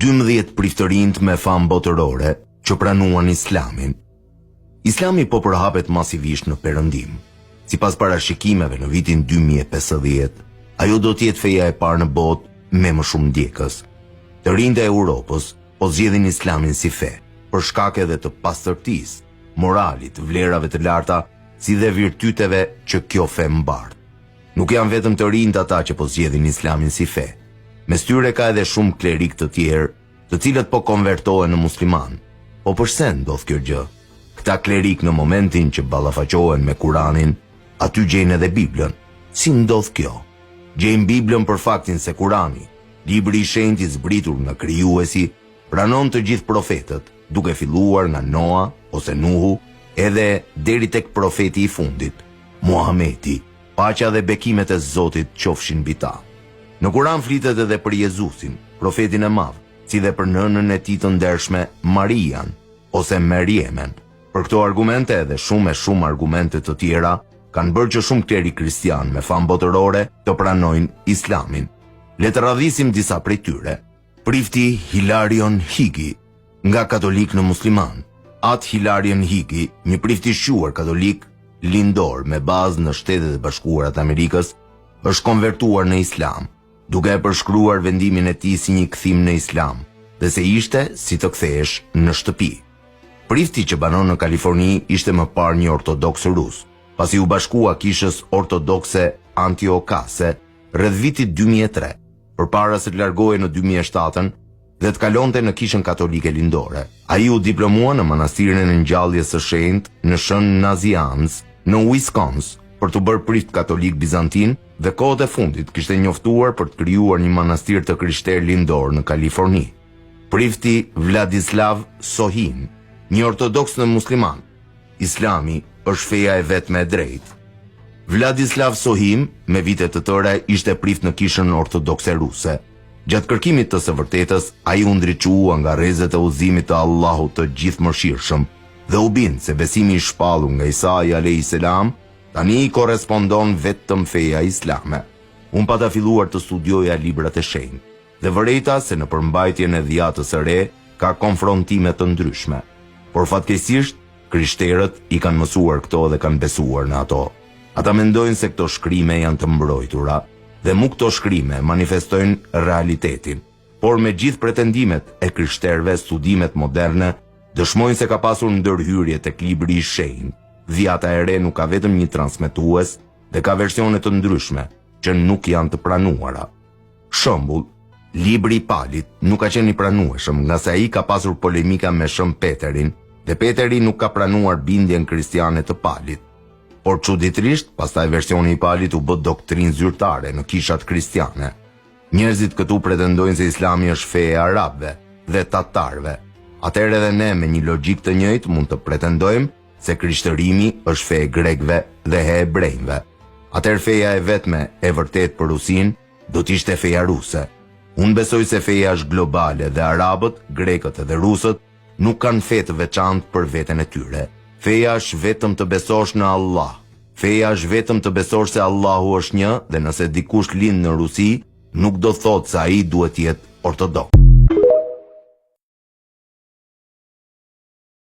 12 priftërinjt me famë botërore që pranuan Islamin. Islami po përhapet masivisht në Perëndim. Sipas parashikimeve në vitin 2050, ajo do të jetë feja e parë në botë me më shumë ndjekës. Të rinjtë e Europës po zgjedhin Islamin si fe, për shkak edhe të pastërtisë, moralit, vlerave të larta, si dhe virtyteve që kjo fe mbart. Nuk janë vetëm të rinjtë ata që po zgjedhin Islamin si fe. Mes tyre ka edhe shumë klerik të tjerë, të cilët po konvertohen në musliman. Po përse ndodh kjo gjë? Këta klerik në momentin që ballafaqohen me Kuranin, aty gjejnë edhe Biblën. Si ndodh kjo? Gjejnë Biblën për faktin se Kurani, libri i shenjtë i zbritur nga Krijuesi, pranon të gjithë profetët, duke filluar nga Noa ose Nuhu, edhe deri tek profeti i fundit, Muhameti, paqja dhe bekimet e Zotit qofshin mbi ta. Në Kuran flitet edhe për Jezusin, profetin e madh, si dhe për nënën e tij të ndershme, Marian ose Merjemen. Për këto argumente edhe shumë argumente të tjera kanë bërë që shumë klerik kristian me famë botërore të pranojnë Islamin. Le të radhisim disa prej tyre. Prifti Hilarion Higi, nga katolik në musliman. Atë Hilarion Higi, një prift i shquar katolik lindor me bazë në Shtetet e Bashkuara të Amerikës, është konvertuar në Islam, duke e përshkruar vendimin e tij si një kthim në Islam, dhe se ishte si të kthehesh në shtëpi. Prifti që banon në Kaliforni ishte më parë një ortodoks rus, pasi u bashkua kishës ortodokse Antiochase rreth vitit 2003, përpara se të largohej në 2007 dhe të kalonte në kishën katolike lindore. Ai u diplomua në manastirin e Ngjalljes së Shenjtë në Shën Nazianz në Wisconsin për të bërë prift katolik bizantin dhe kohët e fundit kishte njoftuar për të krijuar një manastir të krishterë lindor në Kaliforni. Prifti Vladislav Sohin, një ortodoks në musliman. Islami është feja e vetme e drejtë. Vladislav Sohim, me vite të tëra, ishte prift në kishën ortodokse ruse. Gjatë kërkimit të së vërtetës, ai u ndriçua nga rrezet e udhëzimit të Allahut të gjithëmëshirshëm dhe u bind se besimi i shpallur nga Isa alayhis salam tani i korrespondon vetëm feja islame. Unë pata filluar të studioja librat e shenjtë dhe vërejta se në përmbajtjen e dhjatës së re ka konfrontime të ndryshme. Por fatkeqësisht, krishterët i kanë mësuar këto dhe kanë besuar në ato. Ata mendojnë se këto shkrime janë të mbrojtura dhe mu këto shkrime manifestojnë realitetin. Por me gjithë pretendimet e krishterëve, studimet moderne dëshmojnë se ka pasur ndërhyrje tek libri i shenjtë. Dhjata e re nuk ka vetëm një transmetues dhe ka versione të ndryshme që nuk janë të pranuara. Shembull, libri i Palit nuk ka qenë i pranueshëm nga se ai ka pasur polemika me Shën Peterin dhe Peteri nuk ka pranuar bindjen kristiane të Palit. Por çuditërisht, pastaj versioni i Palit u bë doktrinë zyrtare në kishat kristiane. Njerëzit këtu pretendojnë se Islami është feja e arabëve dhe tatarëve. Atëherë edhe ne me një logjik të njëjtë mund të pretendojmë se krishtërimi është fe e grekëve dhe hebrejve. Atëherë feja e vetme e vërtet për Rusin do të ishte feja ruse. Unë besoj se feja është globale dhe arabët, grekët dhe rusët nuk kanë fe të veçantë për veten e tyre. Feja është vetëm të besosh në Allah. Feja është vetëm të besosh se Allahu është një dhe nëse dikush lind në Rusi, nuk do thotë se ai duhet të jetë ortodoks.